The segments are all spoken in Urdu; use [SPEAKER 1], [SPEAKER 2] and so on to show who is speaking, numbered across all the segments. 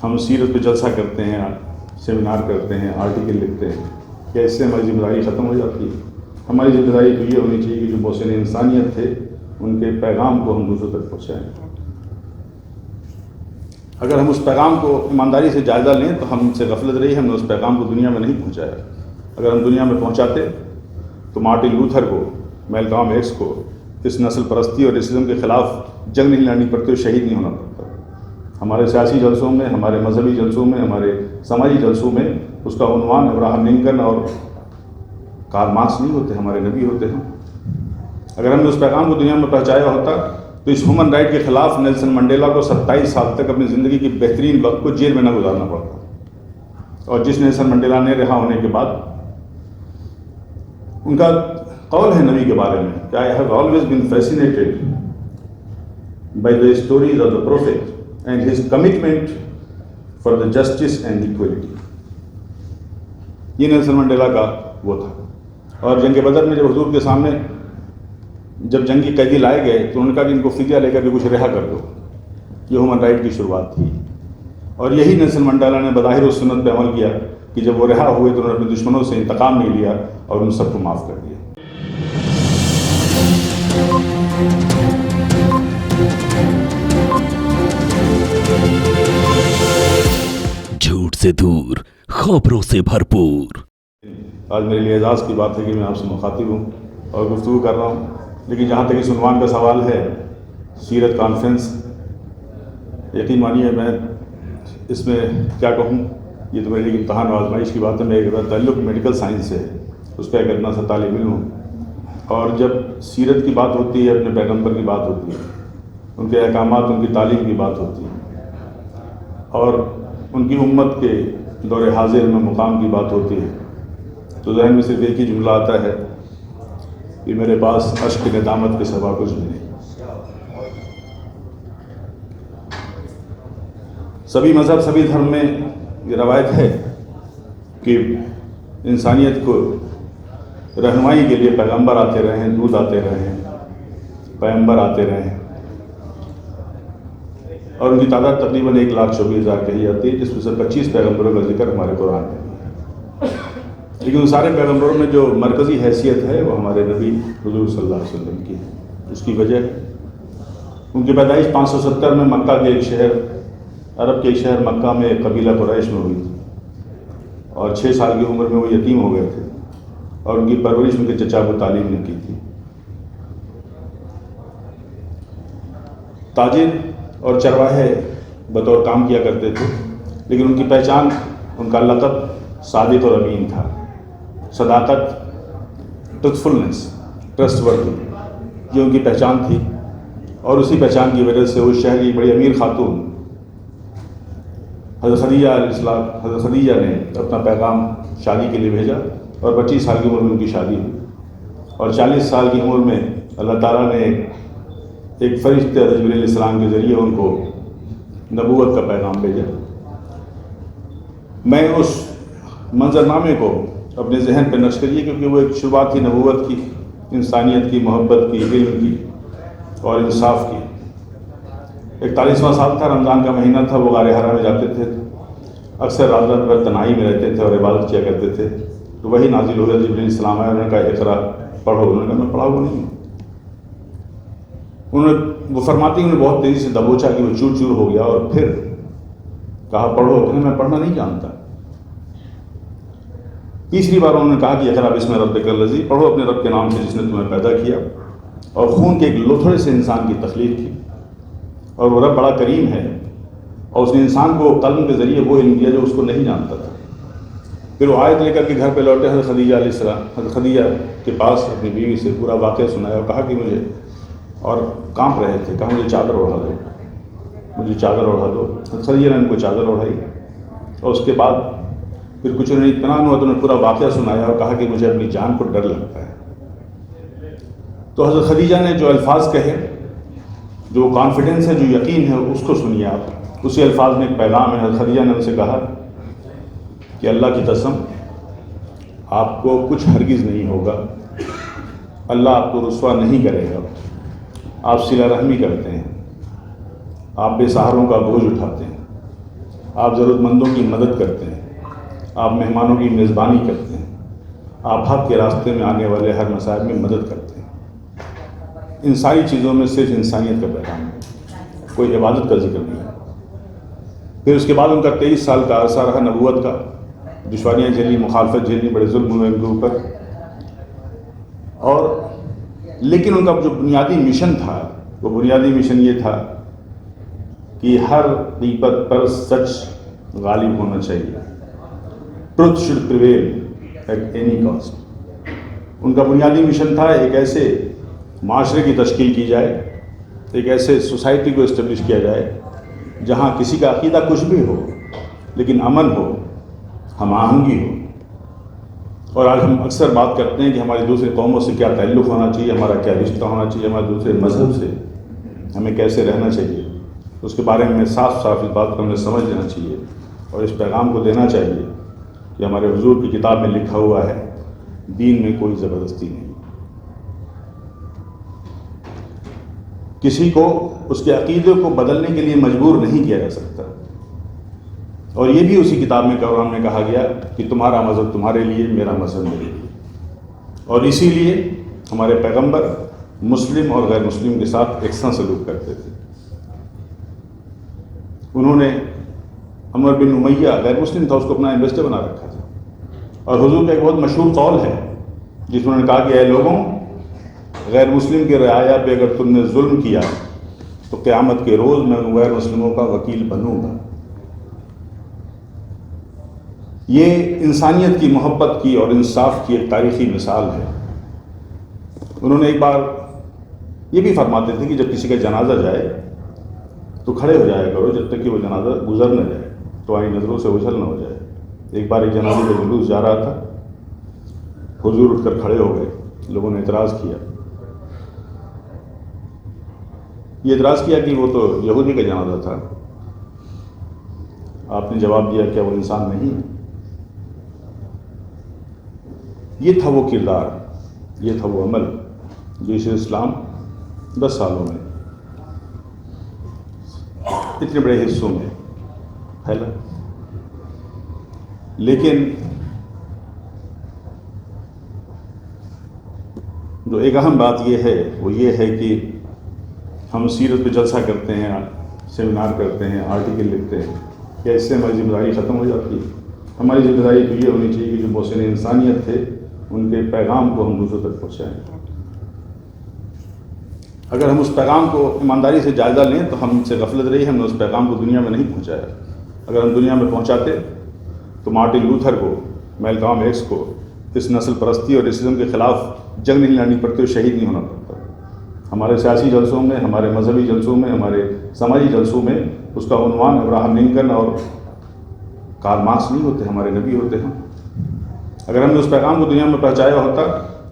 [SPEAKER 1] ہم سیرت پہ جلسہ کرتے ہیں، سیمینار کرتے ہیں، آرٹیکل لکھتے ہیں، کیا اس سے ہماری ذمہ داری ختم ہو جاتی ہے؟ ہماری ذمہ داری تو یہ ہونی چاہیے کہ جو محسن انسانیت تھے ان کے پیغام کو ہم دوسروں تک پہنچائیں۔ اگر ہم اس پیغام کو ایمانداری سے جائزہ لیں تو ہم سے غفلت رہی، ہم نے اس پیغام کو دنیا میں نہیں پہنچایا۔ اگر ہم دنیا میں پہنچاتے تو مارٹن لوتھر کو، میلکام ایکس کو اس نسل پرستی اور ریسزم کے خلاف جنگ نہیں لڑنی پڑتی اور شہید نہیں ہونا پڑتا۔ ہمارے سیاسی جلسوں میں، ہمارے مذہبی جلسوں میں، ہمارے سماجی جلسوں میں اس کا عنوان ابراہم لنکن اور کارل مارکس نہیں ہوتے، ہمارے نبی ہوتے ہیں۔ اگر ہم نے اس پیغام کو دنیا میں پہنچایا ہوتا تو اس ہیومن رائٹ کے خلاف نیلسن منڈیلا کو 27 سال تک اپنی زندگی کی بہترین وقت کو جیل میں نہ گزارنا پڑتا۔ اور جس نیلسن منڈیلا نے رہا ہونے کے بعد، ان کا قول ہے نبی کے بارے میں کہ I have always been fascinated by the stories of the Prophet and his commitment for the justice and equality۔ یہ نیلسن منڈیلا کا وہ تھا۔ اور جنگ بدر میں جب حضور کے سامنے جب جنگی قیدی لائے گئے تو انہوں نے کہا کہ ان کو فدیہ لے کر کے کچھ رہا کر دو۔ یہ ہیومن رائٹ کی شروعات تھی، اور یہی نیلسن منڈیلا نے بظاہر اس سنت پہ عمل کیا کہ جب وہ رہا ہوئے تو انہوں نے اپنے دشمنوں سے انتقام نہیں لیا اور ان سب کو معاف کر دیا۔
[SPEAKER 2] جھوٹ سے دور، خبروں سے بھرپور۔
[SPEAKER 1] آج میرے لیے اعزاز کی بات ہے کہ میں آپ سے مخاطب ہوں اور گفتگو کر رہا ہوں، لیکن جہاں تک اس عنوان کا سوال ہے، سیرت کانفرنس، یقین مانیے میں اس میں کیا کہوں، یہ تو میرے لیے امتحان و آزمائش کی بات ہے۔ میرا تعلق میڈیکل سائنس سے ہے، اس کا ایک اتنا سا طالب علم ہوں، اور جب سیرت کی بات ہوتی ہے، اپنے پیغمبر کی بات ہوتی ہے، ان کے احکامات، ان کی تعلیم کی بات ہوتی ہے، اور ان کی امت کے دور حاضر میں مقام کی بات ہوتی ہے، تو ذہن میں صرف ایک ہی جملہ آتا ہے کہ میرے پاس اشک ندامت کے سوا کچھ بھی نہیں۔ سبھی مذہب، سبھی دھرم میں یہ روایت ہے کہ انسانیت کو رہنمائی کے لیے پیغمبر آتے رہے ہیں، دودھ آتے رہے ہیں، پیغمبر آتے رہے ہیں، اور ان کی تعداد تقریباً 1,24,000 کہی جاتی ہے، جس میں سے 25 پیغمبروں کا ذکر ہمارے قرآن میں ہے۔ لیکن ان سارے پیغمبروں میں جو مرکزی حیثیت ہے وہ ہمارے نبی حضور صلی اللہ علیہ وسلم کی ہے۔ اس کی وجہ ان کی پیدائش 570 میں مکہ کے ایک شہر، عرب کے ایک شہر مکہ میں ایک قبیلہ قریش میں ہوئی تھی، اور 6 سال کی عمر میں وہ یتیم ہو گئے تھے، اور ان کی پرورش ان کے چچا ابو طالب نے کی تھی۔ تاجر اور چرواہے بطور کام کیا کرتے تھے، لیکن ان کی پہچان، ان کا لقب صادق اور امین تھا۔ صداقت، ٹروتھفلنس، ٹرسٹ وردی، یہ ان کی پہچان تھی، اور اسی پہچان کی وجہ سے اس شہر کی بڑی امیر خاتون حضرت خدیجہ علیہ السلام، حضرت خدیجہ نے اپنا پیغام شادی کے لیے بھیجا، اور 25 سال کی عمر میں ان کی شادی ہوئی، اور 40 سال کی عمر میں اللہ تعالیٰ نے ایک فرشتے حضرت جبرائیل علیہ السلام کے ذریعے ان کو نبوت کا پیغام بھیجا۔ میں اس منظرنامے کو اپنے ذہن پہ نقش کریے، کیونکہ وہ ایک شروعات تھی نبوت کی، انسانیت کی، محبت کی، علم کی اور انصاف کی۔ 41واں سال تھا، رمضان کا مہینہ تھا، وہ غار حرا میں جاتے تھے، اکثر رات رات بھر تنہائی میں رہتے تھے اور عبادت کیا کرتے تھے، تو وہی نازل ہو گیا، جبرائیل علیہ السلام آیا، انہوں نے کہا اقرا، پڑھو۔ انہوں نے کہا میں پڑھا ہوا نہیں ہوں۔ وہ فرماتی انہوں نے بہت تیزی سے دبوچا کہ وہ چور چور ہو گیا، اور پھر کہا پڑھو، کہ میں پڑھنا نہیں جانتا۔ تیسری بار انہوں نے کہا کہ اقرا بسم ربک الذی، پڑھو اپنے رب کے نام سے جس نے تمہیں پیدا کیا اور خون کے ایک لوتھڑے سے انسان کی تخلیق کی، اور وہ رب بڑا کریم ہے، اور اس نے انسان کو قلم کے ذریعے وہ علم دیا جو اس کو نہیں جانتا تھا۔ پھر وہ آیت لے کر کے گھر پہ لوٹے، حضرت خدیجہ علیہ السلام، حضرت خدیجہ کے پاس اپنی بیوی سے پورا واقعہ سنایا اور کہا کہ مجھے، اور کانپ رہے تھے، کہا مجھے چادر اوڑھا دو، مجھے چادر اوڑھا دو۔ حضرت خدیجہ نے ان کو چادر اوڑھائی، اور اس کے بعد پھر کچھ انہیں اطمینان ہوا تو انہوں نے پورا واقعہ سنایا اور کہا کہ مجھے اپنی جان کو ڈر لگتا ہے۔ تو حضرت خدیجہ نے جو الفاظ کہے، جو کانفیڈنس ہے، جو یقین ہے، اس کو سنیے آپ۔ اسی الفاظ میں ایک پیغام ہے۔ حضرت خدیجہ نے ان سے کہا کہ اللہ کی قسم، آپ کو کچھ ہرگز نہیں ہوگا، اللہ آپ کو رسوا نہیں کرے گا، آپ صلہ رحمی کرتے ہیں، آپ بے سہاروں کا بوجھ اٹھاتے ہیں، آپ ضرورت مندوں کی مدد کرتے ہیں، آپ مہمانوں کی میزبانی کرتے ہیں، آپ حق کے راستے میں آنے والے ہر مسائل میں مدد کرتے ہیں۔ ان ساری چیزوں میں صرف انسانیت کا پیغام ہے، کوئی عبادت کا ذکر نہیں ہے۔ پھر اس کے بعد ان کا 23 سال کا عرصہ رہا نبوت کا، دشواریاں جھیلی، مخالفت جھیلی، بڑے ظلم ہوئے ان کے اوپر، اور لیکن ان کا جو بنیادی مشن تھا، وہ بنیادی مشن یہ تھا کہ ہر غیبت پر سچ غالب ہونا چاہیے، truth should prevail at any cost. ان کا بنیادی مشن تھا ایک ایسے معاشرے کی تشکیل کی جائے، ایک ایسے سوسائٹی کو اسٹیبلش کیا جائے جہاں کسی کا عقیدہ کچھ بھی ہو لیکن امن ہو، ہم آہنگی ہو۔ اور آج ہم اکثر بات کرتے ہیں کہ ہماری دوسری قوموں سے کیا تعلق ہونا چاہیے، ہمارا کیا رشتہ ہونا چاہیے، ہمارے دوسرے مذہب سے ہمیں کیسے رہنا چاہیے، اس کے بارے میں صاف صاف اس بات کو ہمیں سمجھ لینا چاہیے اور اس پیغام کو دینا چاہیے کہ ہمارے حضور کی کتاب میں لکھا ہوا ہے، دین میں کوئی زبردستی نہیں، کسی کو اس کے عقیدے کو بدلنے کے لیے مجبور نہیں کیا جا سکتا۔ اور یہ بھی اسی کتاب میں قرآن میں کہا گیا کہ تمہارا مذہب تمہارے لیے، میرا مذہب میرے لیے۔ اور اسی لیے ہمارے پیغمبر مسلم اور غیر مسلم کے ساتھ یکساں سلوک کرتے تھے۔ انہوں نے عمر بن امیہ غیر مسلم تھا، اس کو اپنا ایمبیسڈر بنا رکھا تھا، اور حضور کا ایک بہت مشہور قول ہے جس میں انہوں نے کہا کہ اے لوگوں، غیر مسلم کی رعایا پہ اگر تم نے ظلم کیا تو قیامت کے روز میں غیر مسلموں کا وکیل بنوں گا۔ یہ انسانیت کی محبت کی اور انصاف کی ایک تاریخی مثال ہے۔ انہوں نے ایک بار یہ بھی فرماتے تھے کہ جب کسی کا جنازہ جائے تو کھڑے ہو جایا کرو جب تک کہ وہ جنازہ گزر نہ جائے، تمہاری نظروں سے اوجھل نہ ہو جائے۔ ایک بار ایک جنازے کا جلوس جا رہا تھا، حضور اٹھ کر کھڑے ہو گئے، لوگوں نے اعتراض کیا، یہ اعتراض کیا کہ وہ تو یہودی کا جنازہ تھا۔ آپ نے جواب دیا کیا وہ انسان نہیں؟ یہ تھا وہ کردار، یہ تھا وہ عمل جو اس اسلام 10 سالوں میں اتنے بڑے حصوں میں پھیلا۔ لیکن جو ایک اہم بات یہ ہے وہ یہ ہے کہ ہم سیرت پہ جلسہ کرتے ہیں، سیمینار کرتے ہیں، آرٹیکل لکھتے ہیں، کیا اس سے ہماری ذمہ داری ختم ہو جاتی ہے؟ ہماری ذمہ داری تو یہ ہونی چاہیے کہ جو محسن انسانیت تھے ان کے پیغام کو ہم دوسروں تک پہنچائیں۔ اگر ہم اس پیغام کو ایمانداری سے جائزہ لیں تو ہم سے غفلت رہی، ہم نے اس پیغام کو دنیا میں نہیں پہنچایا۔ اگر ہم دنیا میں پہنچاتے تو مارٹن لوتھر کو، میلکام ایکس کو اس نسل پرستی اور ریسزم کے خلاف جنگ نہیں لڑنی پڑتی اور شہید نہیں ہونا پڑتا۔ ہمارے سیاسی جلسوں میں، ہمارے مذہبی جلسوں میں، ہمارے سماجی جلسوں میں اس کا عنوان ابراہم لنکن اور کارل مارکس نہیں ہوتے، ہمارے نبی ہوتے ہیں۔ اگر ہم نے اس پیغام کو دنیا میں پہنچایا ہوتا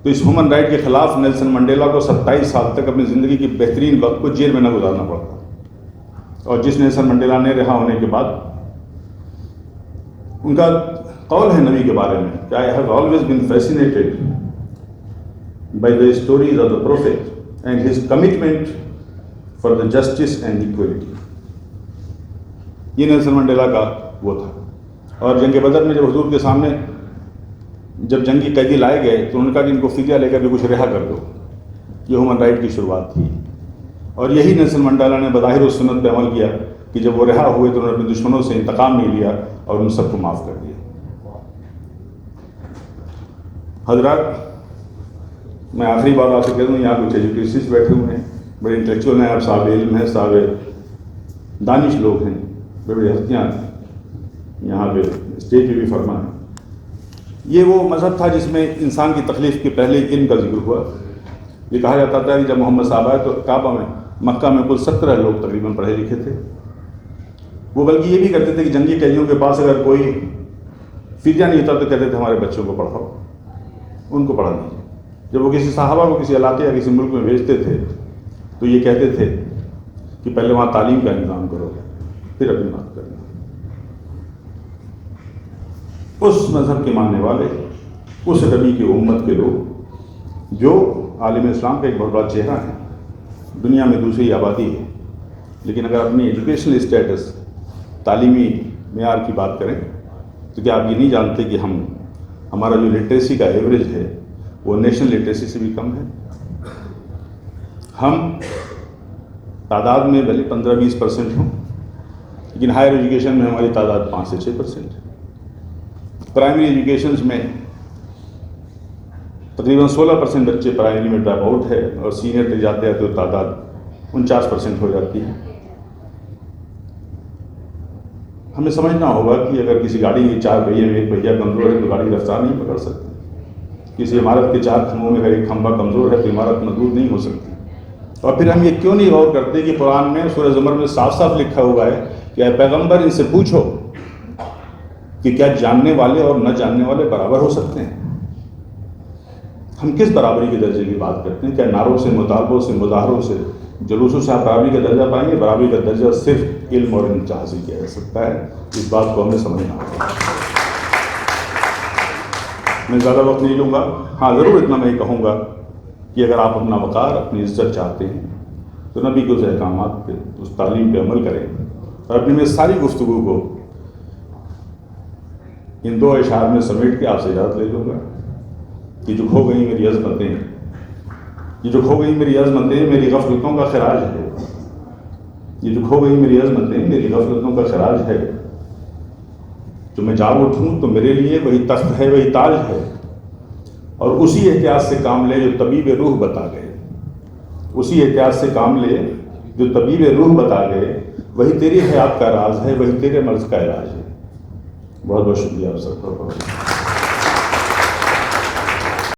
[SPEAKER 1] تو اس ہیومن رائٹ کے خلاف نیلسن منڈیلا کو 27 سال تک اپنی زندگی کی بہترین وقت کو جیل میں نہ گزارنا پڑتا۔ اور جس نیلسن منڈیلا نے رہا ہونے کے بعد، ان کا قول ہے نبی کے بارے میں کہ I have always been fascinated by the stories of the prophet and his commitment for the justice and equality۔ یہ نیلسن منڈیلا کا وہ تھا۔ اور جنگ بدر میں جب حضور کے سامنے جب جنگی قیدی لائے گئے تو انہوں نے کہا کہ ان کو فدیہ لے کر بھی کچھ رہا کر دو۔ یہ ہیومن رائٹ کی شروعات تھی، اور یہی نیلسن منڈیلا نے بظاہر اس سنت پہ عمل کیا کہ جب وہ رہا ہوئے تو انہوں نے اپنے دشمنوں سے انتقام نہیں لیا اور ان سب کو معاف کر دیا۔ حضرات، میں آخری بات آپ سے کہہ دوں، یہاں کچھ ایجوکیشنسٹ بیٹھے ہوئے ہیں، بڑے انٹلیکچوئل ہیں، آپ صاحب علم ہیں، صاحب دانش لوگ ہیں، بڑے بڑی ہستیاں یہاں پہ اسٹیج پہ بھی فرما ہے۔ یہ وہ مذہب تھا جس میں انسان کی تخلیق کے پہلے علم کا ذکر ہوا۔ یہ کہا جاتا تھا کہ جب محمد صاحب آئے تو کعبہ میں، مکہ میں کل 17 لوگ تقریباً پڑھے لکھے تھے۔ وہ بلکہ یہ بھی کرتے تھے کہ جنگی قیدیوں کے پاس اگر کوئی فدیہ نہیں ہوتا تو کہتے تھے ہمارے بچوں کو پڑھاؤ، ان کو پڑھا دیجیے۔ جب وہ کسی صحابہ کو کسی علاقے یا کسی ملک میں بھیجتے تھے تو یہ کہتے تھے کہ پہلے وہاں تعلیم کا انتظام کرو، پھر اپنی بات کرنا۔ اس مذہب کے ماننے والے، اس نبی کی امت کے لوگ جو عالم اسلام کا ایک بہت بڑا چہرہ ہے، دنیا میں دوسری آبادی ہے، لیکن اگر اپنی ایجوکیشنل اسٹیٹس، تعلیمی معیار کی بات کریں تو کیا آپ یہ نہیں جانتے کہ ہمارا جو لٹریسی کا ایوریج ہے وہ نیشنل لٹریسی سے بھی کم ہے؟ ہم تعداد میں بھلے 15-20% ہوں، لیکن ہائر ایجوکیشن میں ہماری تعداد 5 سے 6% ہے۔ پرائمری ایجوکیشنز میں تقریباً 16% بچے پرائمری میں ڈراپ آؤٹ ہے، اور سینئر تک جاتے ہیں تو تعداد 49% ہو جاتی ہے۔ ہمیں سمجھنا ہوگا کہ اگر کسی گاڑی کے 4 پہیے میں ایک پہیہ کمزور ہے تو گاڑی رفتار نہیں پکڑ سکتی۔ کسی عمارت کے 4 کھمبوں میں اگر ایک کھمبا کمزور ہے تو عمارت مضبوط نہیں ہو سکتی۔ اور پھر ہم یہ کیوں نہیں غور کرتے کہ قرآن میں سورہ زمر میں صاف صاف لکھا ہوا ہے کہ اے پیغمبر ان سے پوچھو کہ کیا جاننے والے اور نہ جاننے والے برابر ہو سکتے ہیں؟ ہم کس برابری کے درجے کی بات کرتے ہیں؟ کیا نعروں سے، مطالبوں سے، مظاہروں سے، جلوسوں سے آپ برابری کا درجہ پائیں گے؟ برابری کا درجہ صرف علم اور علم سے حاصل کیا جا سکتا ہے۔ اس بات کو ہمیں سمجھنا ہوگا۔ میں زیادہ وقت نہیں لوں گا، ہاں ضرور اتنا میں یہ کہوں گا کہ اگر آپ اپنا وقار، اپنی عزت چاہتے ہیں تو نبی کے اس احکامات پہ، اس تعلیم پہ عمل کریں، اور اپنی میں ساری گفتگو کو ان 2 اشعار میں سمیٹ کے آپ سے اجازت لے لوں گا کہ جو کھو گئی میری عظمتیں، یہ جو کھو گئی میری عظمتیں میری غفلتوں کا خراج ہے، یہ جو کھو گئی میری عظمتیں میری غفلتوں کا خراج ہے، جو میں جاگ اٹھوں تو میرے لیے وہی تخت ہے، وہی تاج ہے، اور اسی احتیاط سے کام لے جو طبیب روح بتا گئے، اسی احتیاط سے کام لے جو طبیب روح بتا گئے، وہی تیری حیات کا راز ہے، وہی تیرے مرض کا علاج ہے۔ بہت بہت شکریہ آپ سب کا۔